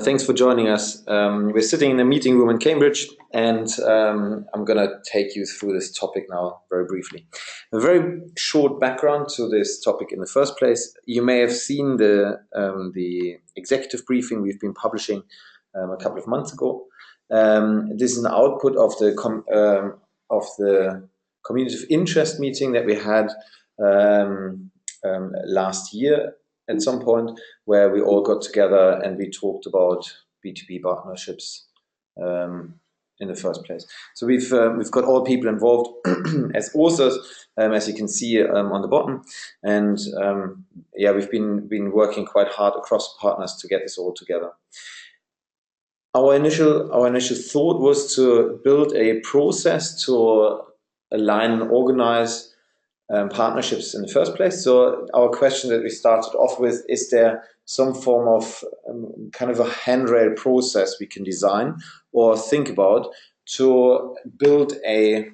Thanks for joining us. We're sitting in a meeting room in Cambridge, and I'm going to take you through this topic now very briefly. A very short background to this topic in the first place. You may have seen the executive briefing we've been publishing a couple of months ago. This is an output of the community of interest meeting that we had last year at some point, where we all got together and we talked about B2B partnerships in the first place. So we've got all people involved as authors, as you can see on the bottom, and yeah, we've been working quite hard across partners to get this all together. Our initial thought was to build a process to align and organize partnerships in the first place. So our question that we started off with, is there some form of kind of a handrail process we can design or think about to build a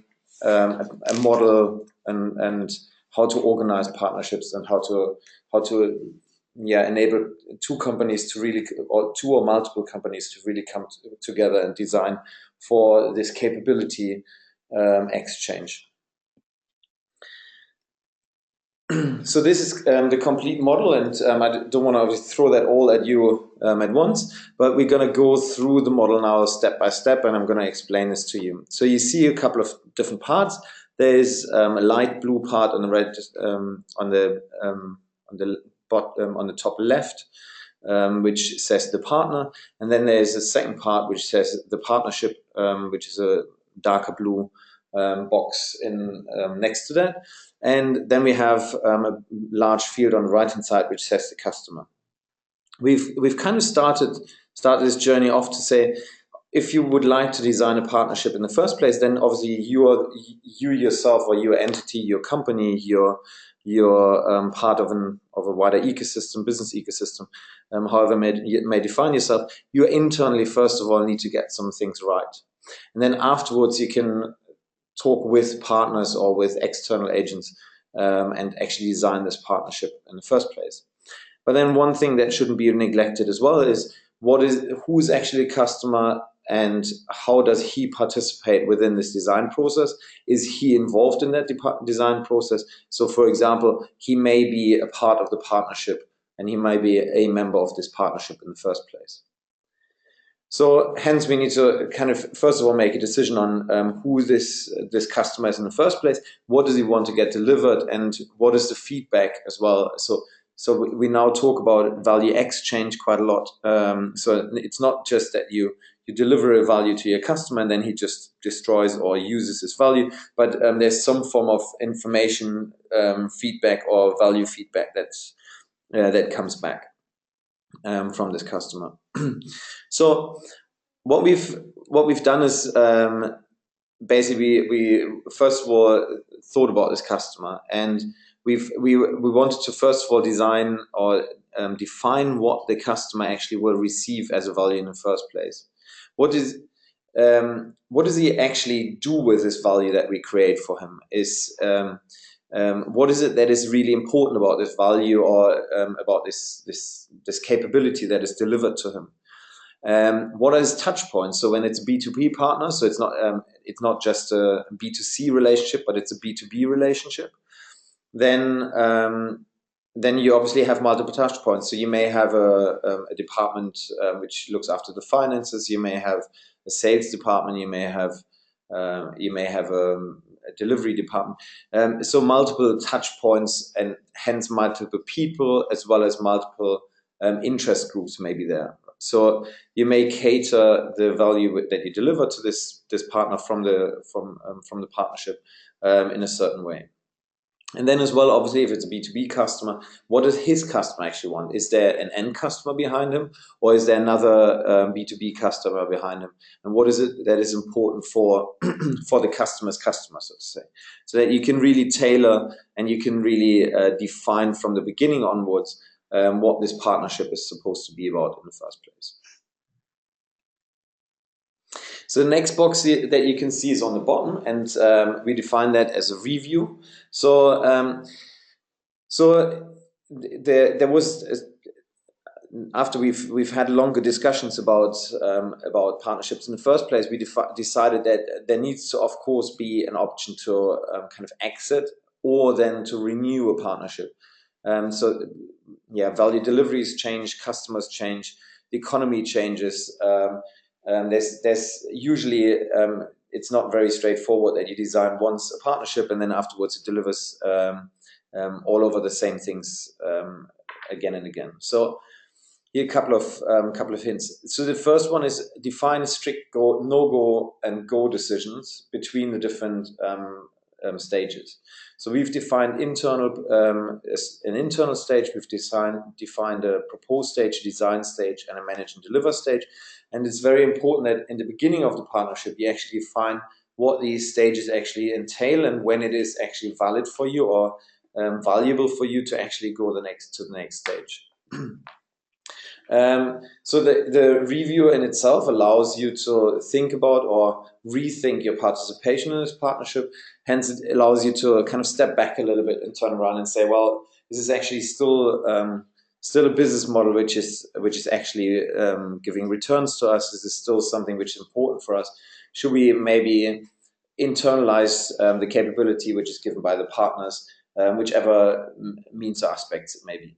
model and how to organize partnerships and how to enable two companies to really, or two or multiple companies to really come together and design for this capability exchange. So this is the complete model, and I don't want to throw that all at you at once, but we're going to go through the model now step by step, and I'm going to explain this to you. So you see a couple of different parts. There is a light blue part on the red on the top left, which says the partner, and then there's a second part which says the partnership, which is a darker blue box in next to that. And then we have a large field on the right-hand side which says the customer. We've kind of started this journey off to say, if you would like to design a partnership in the first place, then obviously you yourself or your entity, your company, you're part of a wider ecosystem, business ecosystem, however you may define yourself. You internally, first of all, need to get some things right, and then afterwards you can talk with partners or with external agents and actually design this partnership in the first place. But then one thing that shouldn't be neglected as well is who's actually a customer and how does he participate within this design process? Is he involved in that design process? So for example, he may be a part of the partnership and he might be a member of this partnership in the first place. So hence we need to kind of first of all make a decision on who this customer is in the first place. What does he want to get delivered, and what is the feedback as well? So we now talk about value exchange quite a lot. So it's not just that you deliver a value to your customer and then he just destroys or uses this value, but there's some form of information feedback or value feedback that comes back from this customer. So what we've done is basically we first of all thought about this customer, and we wanted to first of all design or define what the customer actually will receive as a value in the first place. What does he actually do with this value that we create for him? What is it that is really important about this value or about this capability that is delivered to him? What are his touch points? So when it's a B2B partner, so it's not just a B2C relationship, but it's a B2B relationship. Then you obviously have multiple touch points. So you may have a department which looks after the finances. You may have a sales department. You may have a delivery department. So multiple touch points and hence multiple people as well as multiple interest groups may be there. So you may cater the value that you deliver to this partner from the partnership in a certain way. And then as well, obviously, if it's a B2B customer, what does his customer actually want? Is there an end customer behind him, or is there another B2B customer behind him? And what is it that is important for the customer's customer, so to say? So that you can really tailor and you can really define from the beginning onwards what this partnership is supposed to be about in the first place. So the next box that you can see is on the bottom, and we define that as a review. So there was after we've had longer discussions about partnerships in the first place, we decided that there needs to, of course, be an option to kind of exit or then to renew a partnership. So yeah, value deliveries change, customers change, the economy changes. There's usually it's not very straightforward that you design once a partnership and then afterwards it delivers all over the same things again and again. So here a couple of hints. So the first one is define strict no-go and go decisions between the different stages. So we've defined an internal stage, we've defined a propose stage, design stage, and a manage and deliver stage. And it's very important that in the beginning of the partnership, you actually define what these stages actually entail and when it is actually valid for you or valuable for you to actually go to the next stage. So the review in itself allows you to think about or rethink your participation in this partnership. Hence, it allows you to kind of step back a little bit and turn around and say, well, this is actually still a business model which is actually giving returns to us. This is still something which is important for us. Should we maybe internalize the capability which is given by the partners, whichever means or aspects it may be?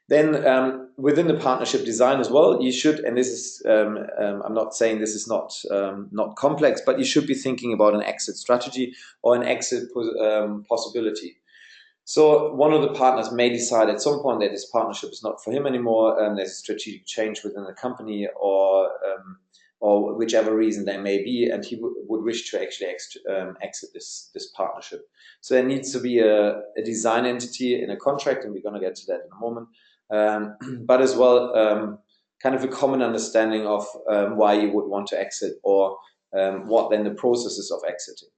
Then within the partnership design as well, you should, and this is, I'm not saying this is not complex, but you should be thinking about an exit strategy or an exit possibility. So one of the partners may decide at some point that this partnership is not for him anymore, there's a strategic change within the company or whichever reason there may be, and he would wish to actually exit this partnership. So there needs to be a design entity in a contract, and we're going to get to that in a moment. But as well, kind of a common understanding of why you would want to exit or what then the processes of exiting.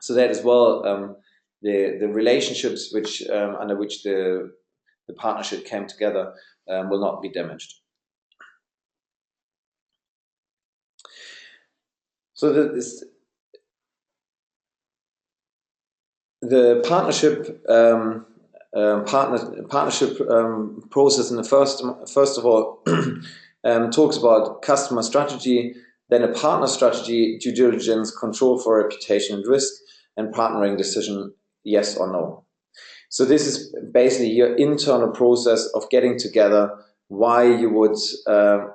So that as well, the relationships which under which the partnership came together will not be damaged. So the partnership process in the first of all talks about customer strategy, then a partner strategy, due diligence, control for reputation and risk, and partnering decision, yes or no. So this is basically your internal process of getting together why you would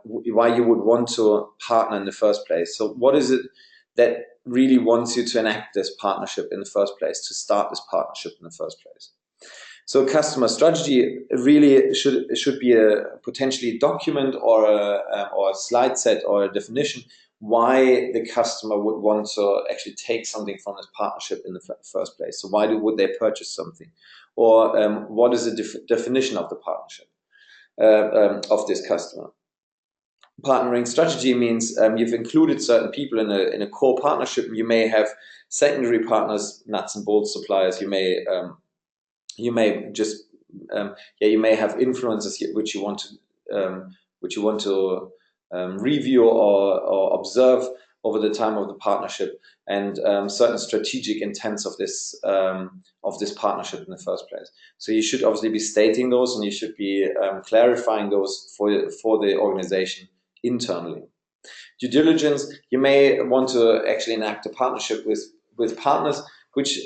want to partner in the first place. So what is it that really wants you to enact this partnership in the first place, to start this partnership in the first place? So customer strategy really should be a potentially document or a slide set or a definition why the customer would want to actually take something from this partnership in the first place. So why would they purchase something? Or what is the definition of the partnership of this customer? Partnering strategy means you've included certain people in a core partnership. You may have secondary partners, nuts and bolts suppliers. You may just you may have influencers which you want to review or observe over the time of the partnership, and certain strategic intents of this partnership in the first place. So you should obviously be stating those, and you should be clarifying those for the organization internally. Due diligence, you may want to actually enact a partnership with partners, which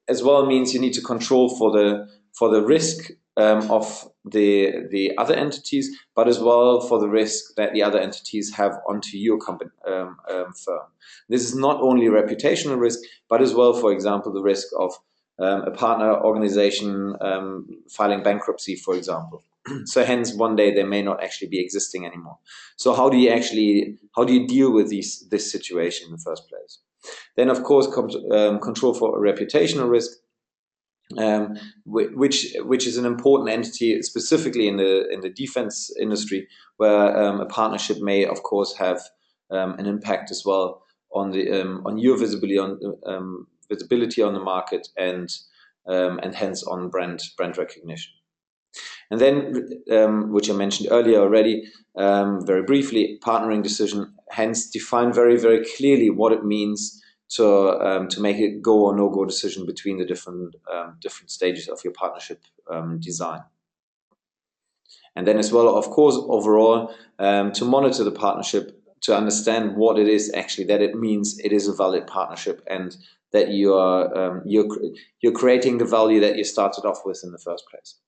as well means you need to control for the risk of the other entities, but as well for the risk that the other entities have onto your company firm. This is not only reputational risk, but as well, for example, the risk of a partner organization filing bankruptcy, for example. So hence one day they may not actually be existing anymore. So how do you deal with this situation in the first place? Then of course control for reputational risk, which is an important entity specifically in the defense industry, where a partnership may of course have an impact as well on your visibility on the market and hence on brand recognition. And then, which I mentioned earlier already, very briefly, partnering decision, hence define very, very clearly what it means to make a go or no-go decision between the different stages of your partnership design. And then as well, of course, overall, to monitor the partnership, to understand what it is actually, that it means it is a valid partnership, and that you're creating the value that you started off with in the first place.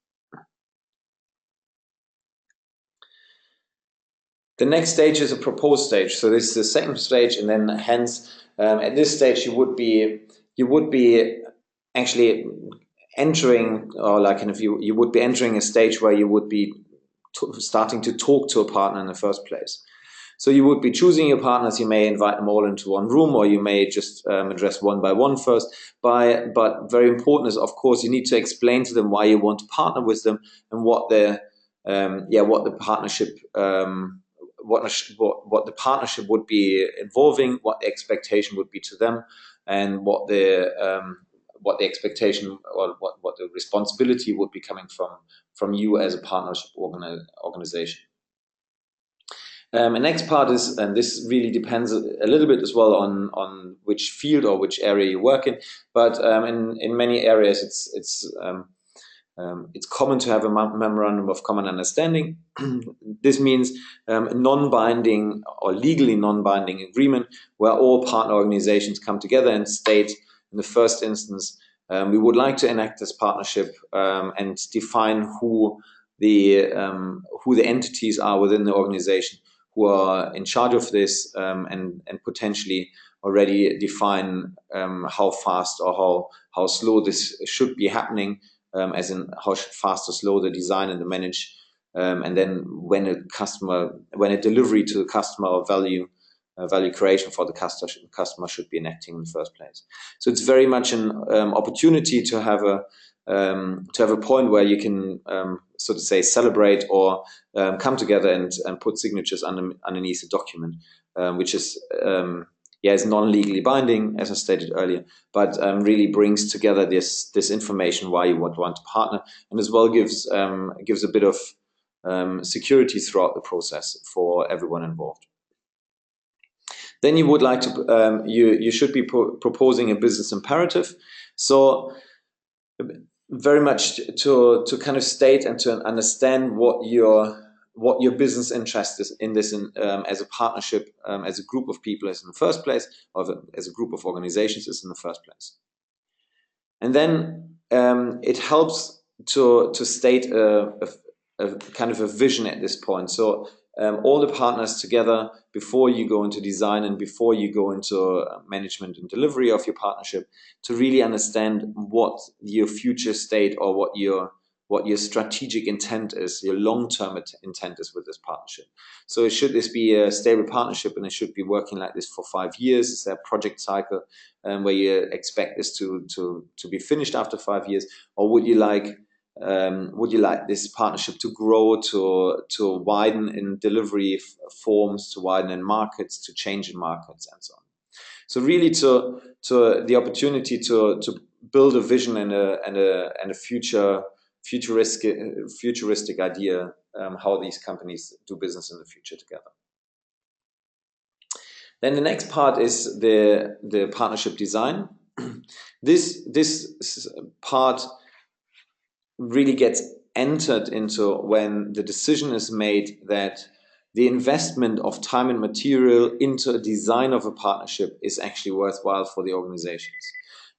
The next stage is a proposed stage. So this is the second stage, and then hence at this stage you would be actually entering, or like if you would be entering a stage where you would be starting to talk to a partner in the first place. So you would be choosing your partners. You may invite them all into one room, or you may just address one by one first. But very important is, of course, you need to explain to them why you want to partner with them, and what the partnership what the partnership would be involving, what the expectation would be to them, and what the expectation, or what the responsibility would be coming from you as a partnership organization. The next part is, and this really depends a little bit as well on which field or which area you work in, but in many areas it's common to have a memorandum of common understanding. This means a non-binding or legally non-binding agreement where all partner organizations come together and state, in the first instance, we would like to enact this partnership, and define who the entities are within the organization who are in charge of this, and potentially already define how fast or how slow this should be happening, as in how fast or slow the design and the manage, and then when a delivery to the customer or value creation for the customer should be enacting in the first place. So it's very much an opportunity to have a point where you can, so to say, celebrate or come together and put signatures underneath a document, which is is non-legally binding, as I stated earlier, but really brings together this information why you want to partner, and as well gives a bit of security throughout the process for everyone involved. Then you would like to you should be proposing a business imperative. So very much to kind of state and to understand what your business interest is in this, as a partnership, as a group of people is in the first place, or as a group of organizations is in the first place. And then it helps to state a kind of a vision at this point. So all the partners together, before you go into design and before you go into management and delivery of your partnership, to really understand what your future state or what your strategic intent is, your long-term intent is with this partnership. So should this be a stable partnership and it should be working like this for 5 years? Is there a project cycle where you expect this to be finished after 5 years? Or would you like this partnership to grow, to widen in delivery forms, to widen in markets, to change in markets, and so on? So really to the opportunity to build a vision and a futuristic idea how these companies do business in the future together. Then the next part is the partnership design. This part really gets entered into when the decision is made that the investment of time and material into a design of a partnership is actually worthwhile for the organizations.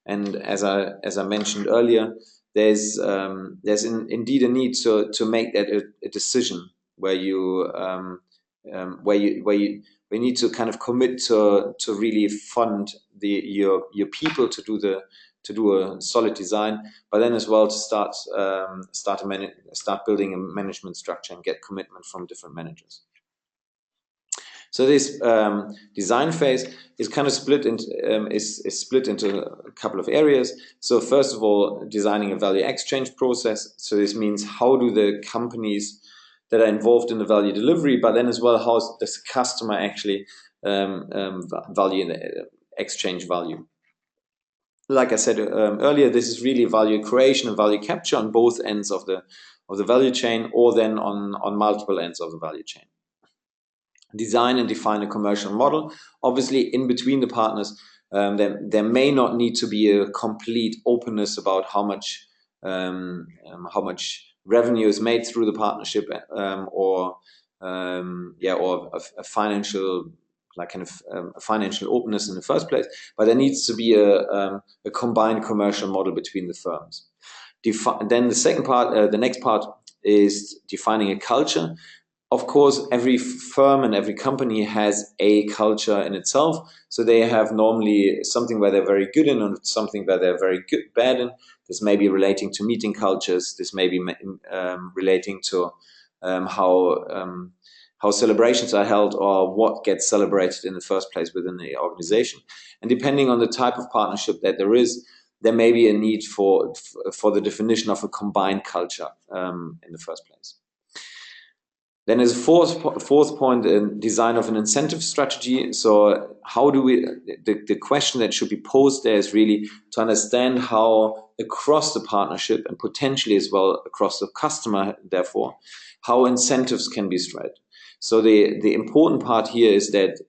And as I mentioned earlier, there's indeed a need to make that a decision where you need to kind of commit to really fund your people to do a solid design, but then as well to start building a management structure and get commitment from different managers. So this design phase is kind of split into a couple of areas. So first of all, designing a value exchange process. So this means how do the companies that are involved in the value delivery, but then as well how does the customer actually exchange value. Like I said earlier, this is really value creation and value capture on both ends of the value chain, or then on multiple ends of the value chain. Design and define a commercial model. Obviously, in between the partners, there may not need to be a complete openness about how much revenue is made through the partnership, or a financial, like kind of a financial openness in the first place, but there needs to be a combined commercial model between the firms. Then the second part, the next part is defining a culture. Of course, every firm and every company has a culture in itself. So they have normally something where they're very good in and something where they're very bad in. This may be relating to meeting cultures. This may be relating to how celebrations are held or what gets celebrated in the first place within the organization. And depending on the type of partnership that there is, there may be a need for the definition of a combined culture in the first place. Then there's a fourth point, design of an incentive strategy. So how do we, the question that should be posed there is really to understand how across the partnership and potentially as well across the customer, therefore, how incentives can be spread. So the important part here is that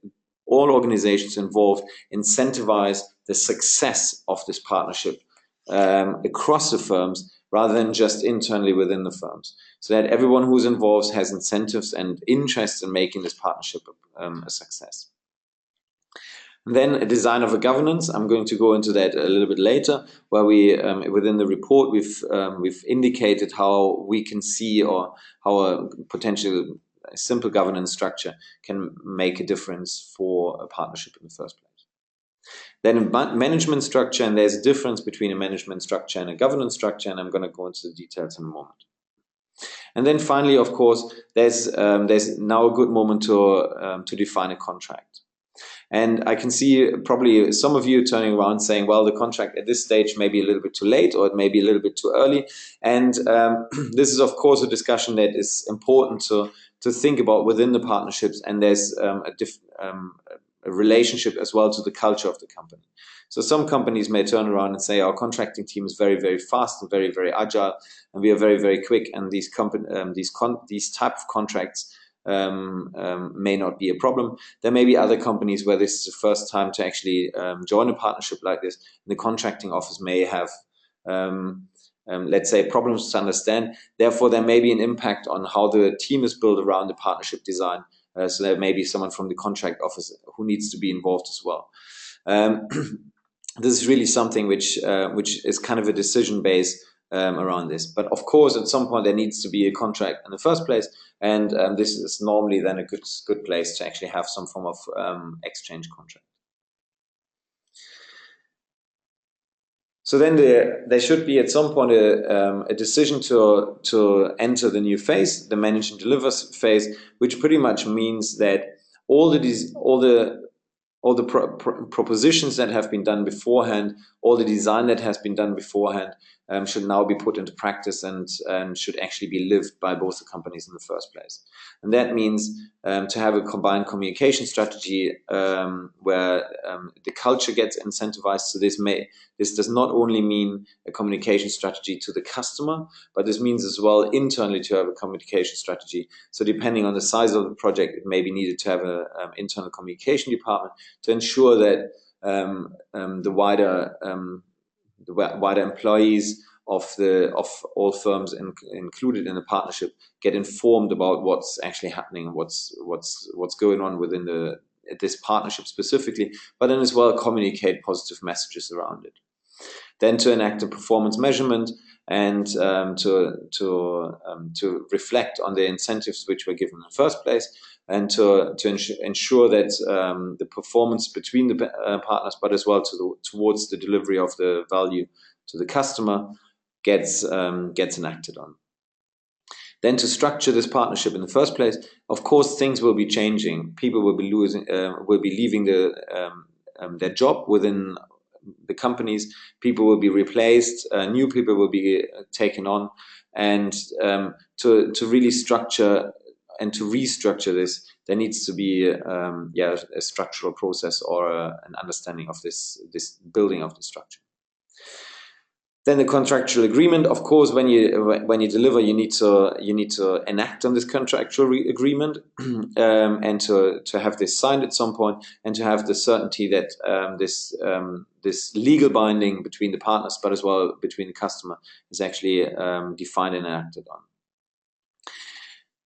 all organizations involved incentivize the success of this partnership across the firms rather than just internally within the firms, so that everyone who's involved has incentives and interest in making this partnership a success. And then a design of a governance. I'm going to go into that a little bit later, where we, within the report, we've indicated how we can see or how a potential simple governance structure can make a difference for a partnership in the first place. Then a management structure, and there's a difference between a management structure and a governance structure, and I'm going to go into the details in a moment. And then finally, of course, there's now a good moment to define a contract. And I can see probably some of you turning around saying, well, the contract at this stage may be a little bit too late, or it may be a little bit too early. And this is, of course, a discussion that is important to think about within the partnerships, and there's a relationship as well to the culture of the company. So some companies may turn around and say our contracting team is very, very fast and very, very agile, and we are very, very quick, and these type of contracts may not be a problem. There may be other companies where this is the first time to actually join a partnership like this. The contracting office may have let's say problems to understand. Therefore, there may be an impact on how the team is built around the partnership design. So there may be someone from the contract office who needs to be involved as well. This is really something which is kind of a decision base around this. But of course, at some point there needs to be a contract in the first place, and this is normally then a good place to actually have some form of exchange contract. So then there should be at some point a decision to enter the new phase, the manage and deliver phase, which pretty much means that all the propositions that have been done beforehand, all the design that has been done beforehand, should now be put into practice and should actually be lived by both the companies in the first place. And that means to have a combined communication strategy where the culture gets incentivized. So this does not only mean a communication strategy to the customer, but this means as well internally to have a communication strategy. So depending on the size of the project, it may be needed to have an internal communication department to ensure that the wider employees of all firms included in the partnership get informed about what's actually happening, what's going on within this partnership specifically, but then as well communicate positive messages around it. Then to enact a performance measurement and to reflect on the incentives which were given in the first place, and to ensure that the performance between the partners, but as well towards the delivery of the value to the customer, gets enacted on. Then to structure this partnership in the first place, of course, things will be changing. People will be leaving their job within the companies. People will be replaced. New people will be taken on, and to really structure and to restructure this, there needs to be a structural process or an understanding of this building of the structure. Then the contractual agreement. Of course, when you deliver, you need to enact on this contractual agreement and to have this signed at some point, and to have the certainty that this legal binding between the partners, but as well between the customer, is actually defined and enacted on.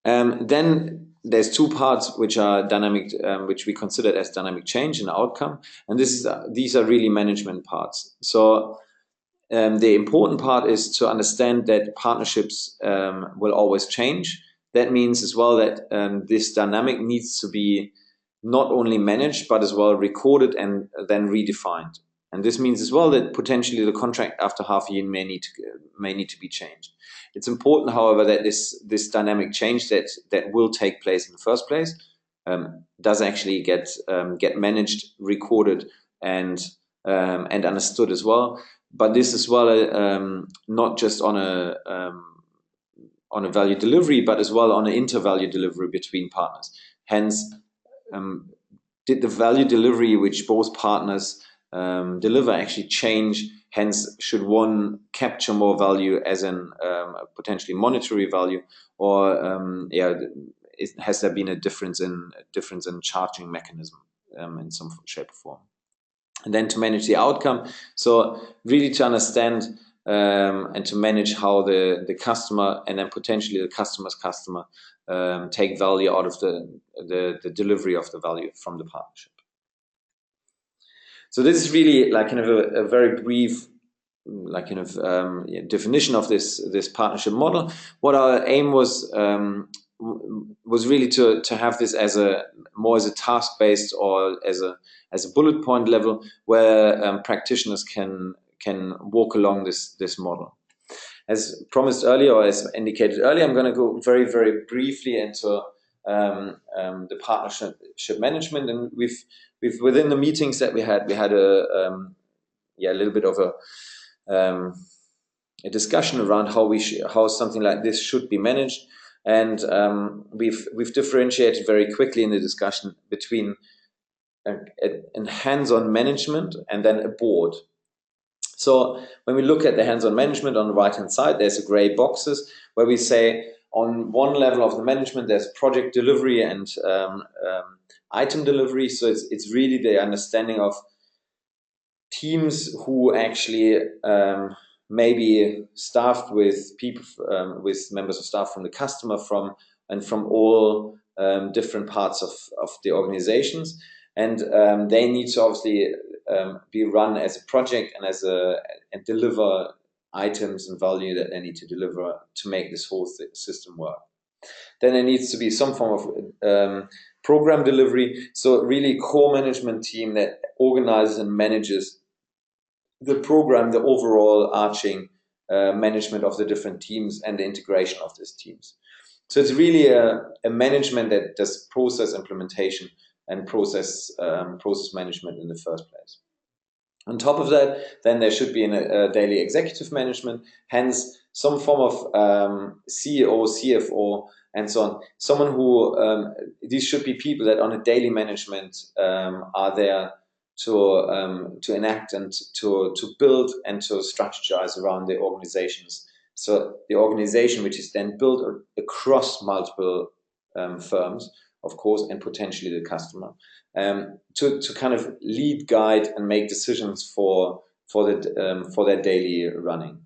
Then there's two parts which are dynamic, which we consider as dynamic change and outcome, and these are really management parts. So the important part is to understand that partnerships will always change. That means as well that this dynamic needs to be not only managed but as well recorded and then redefined. And this means as well that potentially the contract after half a year may need to be changed. It's important, however, that this dynamic change that will take place in the first place does actually get managed, recorded, and understood as well. But this as well, not just on a value delivery, but as well on an inter-value delivery between partners. Hence, did the value delivery which both partners deliver actually change? Hence, should one capture more value as in potentially monetary value, or has there been a difference in charging mechanism in some shape or form? And then to manage the outcome, so really to understand and to manage how the customer and then potentially the customer's customer take value out of the delivery of the value from the partnership. So this is really like kind of a very brief definition of this partnership model. What our aim was really to have this as more as a task-based or as a bullet point level where practitioners can walk along this model. As promised earlier, or as indicated earlier, I'm going to go very, very briefly into the partnership management, and we've within the meetings that we had a little bit of a discussion around how something like this should be managed, and we've differentiated very quickly in the discussion between a hands-on management and then a board. So when we look at the hands-on management on the right-hand side, there's a gray boxes where we say on one level of the management there's project delivery and item delivery. So it's really the understanding of teams who actually may be staffed with people, with members of staff from the customer, from all different parts of the organizations, and they need to obviously be run as a project and deliver items and value that they need to deliver to make this whole system work. Then there needs to be some form of program delivery, so really core management team that organizes and manages the program, the overall arching management of the different teams and the integration of these teams. So it's really a management that does process implementation and process management in the first place. On top of that, then there should be a daily executive management, hence some form of CEO, CFO, and so on. Someone who, these should be people that on a daily management are there to enact and to build and to strategize around the organizations. So the organization, which is then built across multiple firms, of course, and potentially the customer, to kind of lead, guide, and make decisions for their daily running.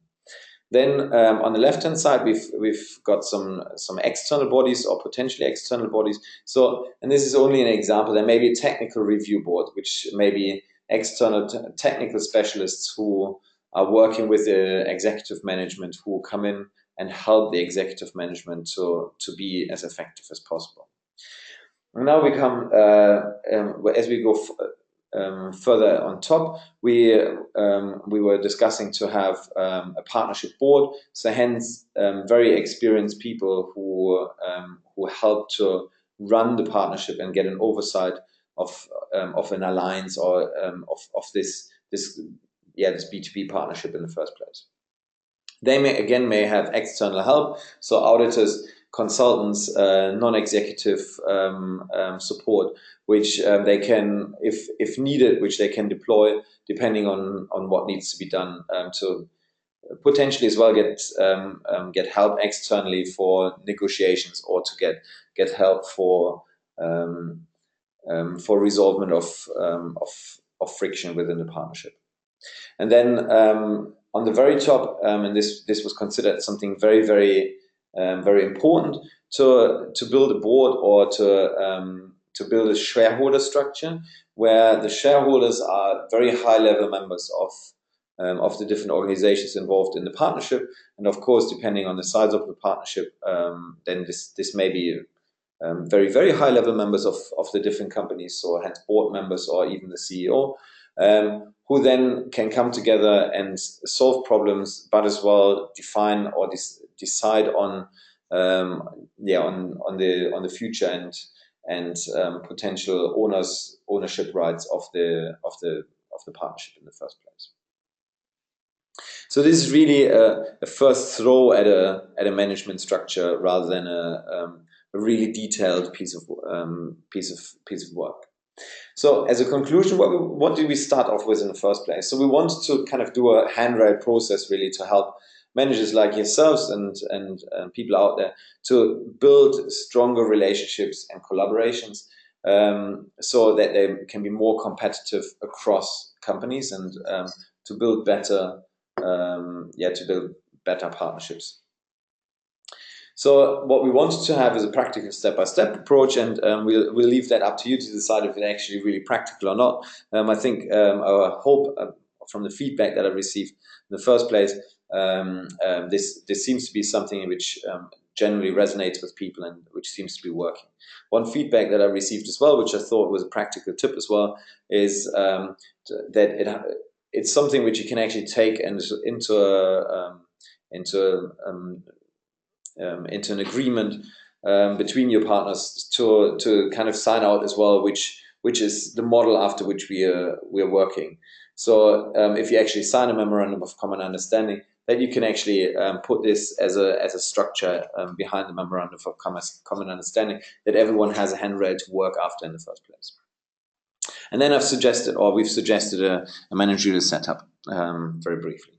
Then on the left-hand side, we've got some external bodies or potentially external bodies. So, and this is only an example. There may be a technical review board, which may be external technical specialists who are working with the executive management, who come in and help the executive management to be as effective as possible. And now we come, as we go further on top, we were discussing to have a partnership board, so hence very experienced people who help to run the partnership and get an oversight of an alliance or of this B2B partnership in the first place. They may have external help, so auditors, consultants, non-executive support, which they can, if needed, which they can deploy depending on what needs to be done to potentially as well get help externally for negotiations or to get help for resolvement of friction within the partnership. And then on the very top, and this was considered something very, very very important to build a board or to build a shareholder structure where the shareholders are very high level members of the different organizations involved in the partnership. And of course, depending on the size of the partnership, then this may be very, very high level members of the different companies, so hence board members or even the CEO, who then can come together and solve problems, but as well define or decide on the future and potential ownership rights of the partnership in the first place. So this is really a first throw at a management structure rather than a really detailed piece of work. So as a conclusion, what did we start off with in the first place? So we wanted to kind of do a handrail process really to help managers like yourselves and people out there to build stronger relationships and collaborations, so that they can be more competitive across companies and to build better partnerships. So what we wanted to have is a practical step-by-step approach, and we'll leave that up to you to decide if it's actually really practical or not. I think our hope from the feedback that I received in the first place, this seems to be something which generally resonates with people and which seems to be working. One feedback that I received as well, which I thought was a practical tip as well, is that it's something which you can actually take into an agreement between your partners to kind of sign out as well, which is the model after which we are working. So if you actually sign a memorandum of common understanding, then you can actually put this as a structure behind the memorandum of common understanding that everyone has a handrail to work after in the first place. And then we've suggested a managerial setup very briefly.